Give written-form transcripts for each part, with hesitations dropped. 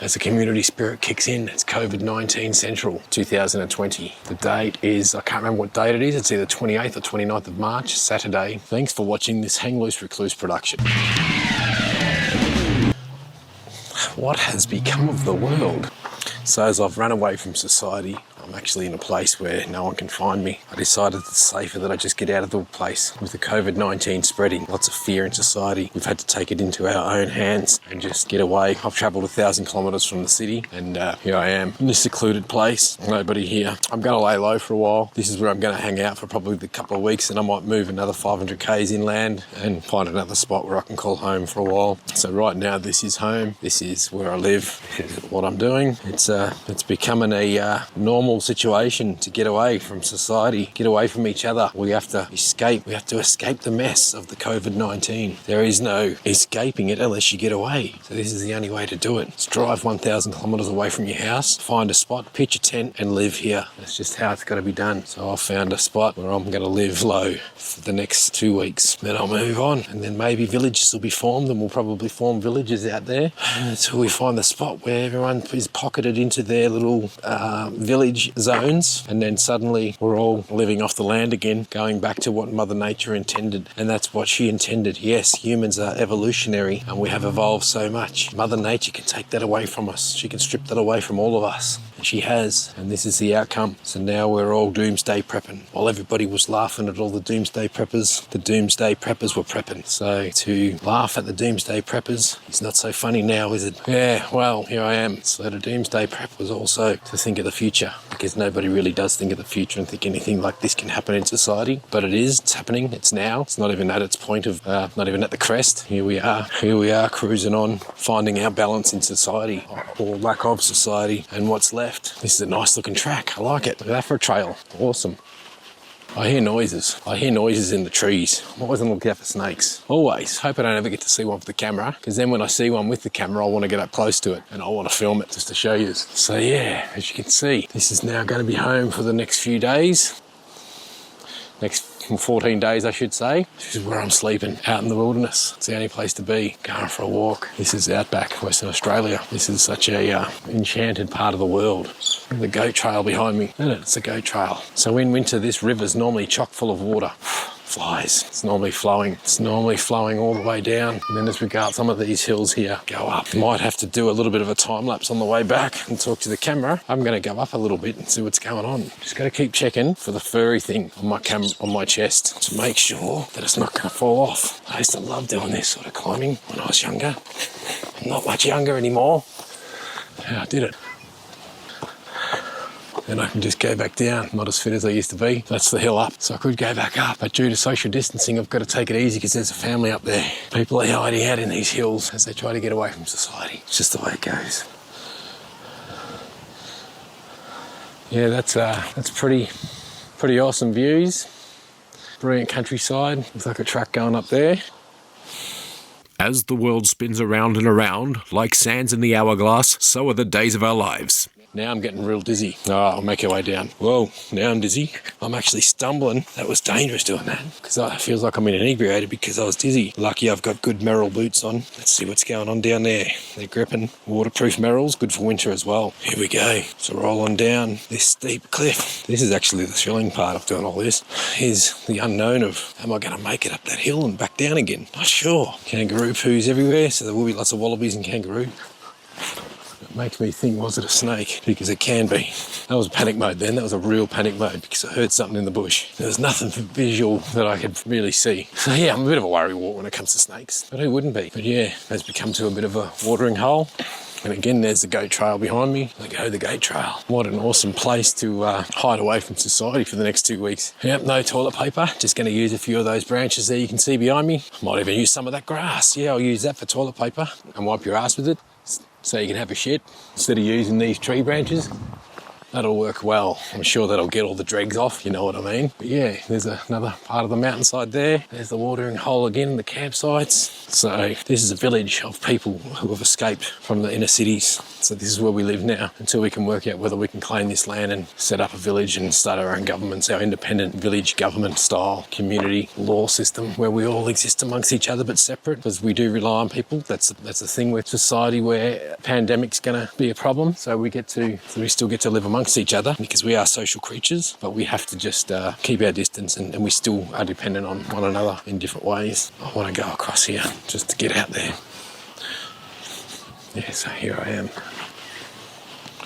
as the community spirit kicks in. It's COVID-19 Central 2020. The date is, I can't remember what date it is. It's either 28th or 29th of March, Saturday. Thanks for watching this Hang Loose Recluse production. What has become of the world? So as I've run away from society, I'm actually in a place where no one can find me. I decided it's safer that I just get out of the place. With the COVID-19 spreading, lots of fear in society, we've had to take it into our own hands and just get away. I've travelled 1,000 kilometres from the city, and here I am in this secluded place, nobody here. I'm going to lay low for a while. This is where I'm going to hang out for probably a couple of weeks, and I might move another 500 k's inland and find another spot where I can call home for a while. So right now, this is home. This is where I live. This is what I'm doing. It's becoming a normal situation to get away from society, get away from each other. We have to escape. We have to escape the mess of the COVID-19. There is no escaping it unless you get away. So this is the only way to do it. It's drive 1,000 kilometres away from your house, find a spot, pitch a tent and live here. That's just how it's got to be done. So I've found a spot where I'm going to live low for the next 2 weeks. Then I'll move on, and then maybe villages will be formed, and we'll probably form villages out there until we find the spot where everyone is pocketed into their little village zones, and then suddenly we're all living off the land again, going back to what Mother Nature intended. And that's what she intended. Yes, humans are evolutionary and we have evolved so much. Mother Nature can take that away from us. She can strip that away from all of us. And she has, and this is the outcome. So now we're all doomsday prepping. While everybody was laughing at all the doomsday preppers were prepping. So to laugh at the doomsday preppers is not so funny now, is it? Yeah, well, here I am. So the doomsday prep was also to think of the future, because nobody really does think of the future and think anything like this can happen in society. But it is, it's happening, it's now. It's not even at its point of, not even at the crest. Here we are cruising on, finding our balance in society, or lack of society, and what's left. This is a nice looking track, I like it. Look at that for a trail, awesome. I hear noises in the trees. I'm always on the lookout for snakes. Always. Hope I don't ever get to see one with the camera, because then when I see one with the camera, I want to get up close to it and I want to film it just to show you. So yeah, as you can see, this is now going to be home for the next few days. Next 14 days, I should say. This is where I'm sleeping, out in the wilderness. It's the only place to be, going for a walk. This is outback, Western Australia. This is such a enchanted part of the world. The goat trail behind me, isn't it? It's a goat trail. So in winter, this river's normally chock full of water. Flies. It's normally flowing. It's normally flowing all the way down. And then as we go up some of these hills here, go up. Might have to do a little bit of a time lapse on the way back and talk to the camera. I'm going to go up a little bit and see what's going on. Just got to keep checking for the furry thing on my on my chest to make sure that it's not going to fall off. I used to love doing this sort of climbing when I was younger. I'm not much younger anymore. Yeah, I did it. Then I can just go back down. Not as fit as I used to be. That's the hill up, so I could go back up. But due to social distancing, I've got to take it easy because there's a family up there. People are hiding out in these hills as they try to get away from society. It's just the way it goes. Yeah, that's pretty awesome views. Brilliant countryside. Looks like a track going up there. As the world spins around and around, like sands in the hourglass, so are the days of our lives. Now I'm getting real dizzy. Oh, I'll make our way down. Whoa, now I'm dizzy. I'm actually stumbling. That was dangerous doing that, because it feels like I'm inebriated because I was dizzy. Lucky I've got good Merrill boots on. Let's see what's going on down there. They're gripping. Waterproof Merrills, good for winter as well. Here we go. So roll on down this steep cliff. This is actually the thrilling part of doing all this, is the unknown of, am I going to make it up that hill and back down again? Not sure. Kangaroo poos everywhere, so there will be lots of wallabies and kangaroo. It makes me think, was it a snake? Because it can be. That was panic mode then. That was a real panic mode because I heard something in the bush. There was nothing visual that I could really see. So yeah, I'm a bit of a worrywart when it comes to snakes, but who wouldn't be? But yeah, it's become to a bit of a watering hole. And again, there's the goat trail behind me. There go, the goat trail. What an awesome place to hide away from society for the next 2 weeks. Yep, no toilet paper. Just going to use a few of those branches there you can see behind me. Might even use some of that grass. Yeah, I'll use that for toilet paper and wipe your ass with it, so you can have a shit instead of using these tree branches. that'll work well. I'm sure that'll get all the dregs off, you know what I mean. But yeah, there's another part of the mountainside there. There's the watering hole again, the campsites. So this is a village of people who have escaped from the inner cities. So this is where we live now until we can work out whether we can claim this land and set up a village and start our own governments, our independent village government style community law system where we all exist amongst each other but separate, because we do rely on people. That's the thing with society where a pandemic's going to be a problem. So we still get to live amongst each other because we are social creatures, but we have to just keep our distance and we still are dependent on one another in different ways. I want to go across here just to get out there. Yeah, so here I am.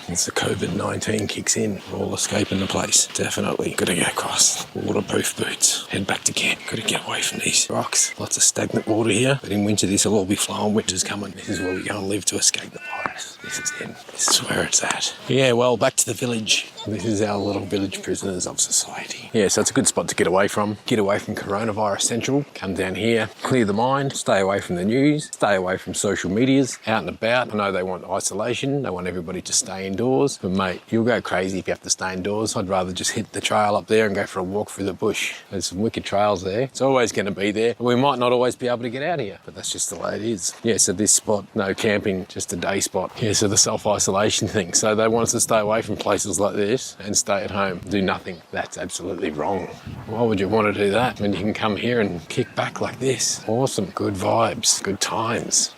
As the Covid-19 kicks in, we're all escaping the place. Definitely got to get across. Waterproof boots. Head back to camp. Got to get away from these rocks. Lots of stagnant water here, but in winter this will all be flowing. Winter's coming. This is where we go and live to escape the virus. This is it. This is where it's at. Yeah, well, back to the village. This is our little village prisoners of society. Yeah, so it's a good spot to get away from. Get away from coronavirus central. Come down here, clear the mind, stay away from the news, stay away from social medias, out and about. I know they want isolation. They want everybody to stay indoors. But mate, you'll go crazy if you have to stay indoors. I'd rather just hit the trail up there and go for a walk through the bush. There's some wicked trails there. It's always going to be there. We might not always be able to get out of here, but that's just the way it is. Yeah, so this spot, no camping, just a day spot. Yeah, so the self-isolation thing. So they want us to stay away from places like this and stay at home, do nothing. That's absolutely wrong. Why would you want to do that when you can come here and kick back like this? Awesome, good vibes, good times.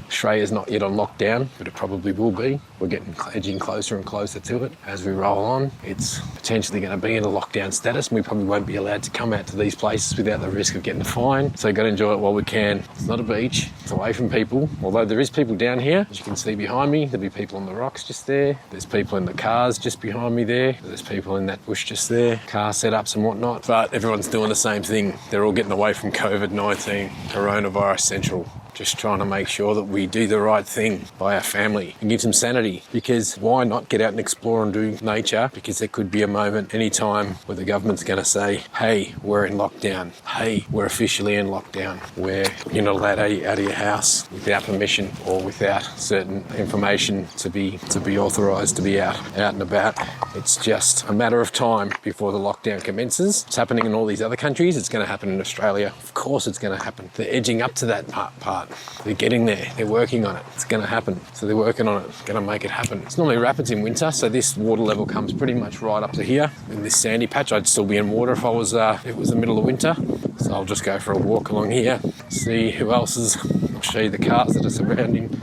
Australia's not yet on lockdown, but it probably will be. We're getting edging closer and closer to it. As we roll on, it's potentially going to be in a lockdown status, and we probably won't be allowed to come out to these places without the risk of getting a fine. So got to enjoy it while we can. It's not a beach, it's away from people. Although there is people down here, as you can see behind me, there'll be people on the rocks just there. There's people in the cars just behind me there. There's people in that bush just there, car setups and whatnot. But everyone's doing the same thing. They're all getting away from COVID-19, coronavirus central. Just trying to make sure that we do the right thing by our family and give some sanity, because why not get out and explore and do nature? Because there could be a moment anytime where the government's going to say, hey, we're in lockdown. Hey, we're officially in lockdown, where you're not allowed out of your house without permission or without certain information to be authorised to be out and about. It's just a matter of time before the lockdown commences. It's happening in all these other countries. It's going to happen in Australia. Of course it's going to happen. They're edging up to that part. They're getting there. They're working on it. It's going to happen. So they're working on it. Going to make it happen. It's normally rapids in winter, so this water level comes pretty much right up to here. In this sandy patch, I'd still be in water if it was the middle of winter. So I'll just go for a walk along here, see who else is. I'll show you the cars that are surrounding.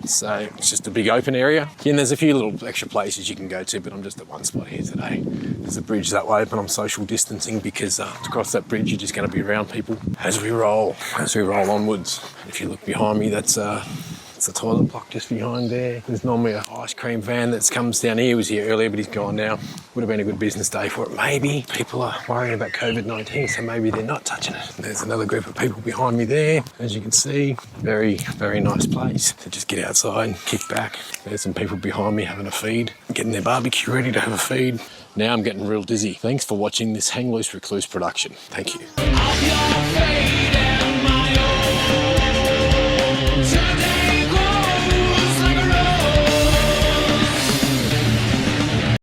So it's just a big open area. And there's a few little extra places you can go to, but I'm just at one spot here today. There's a bridge that way, but I'm social distancing because to cross that bridge, you're just going to be around people as we roll onwards. If you look behind me, that's the toilet block just behind there. There's normally an ice cream van that comes down here. He was here earlier, but he's gone now. Would have been a good business day for it. Maybe people are worrying about COVID-19, so maybe they're not touching it. There's another group of people behind me there. As you can see, very, very nice place to just get outside and kick back. There's some people behind me having a feed, getting their barbecue ready to have a feed. Now I'm getting real dizzy. Thanks for watching this Hang Loose Recluse production. Thank you.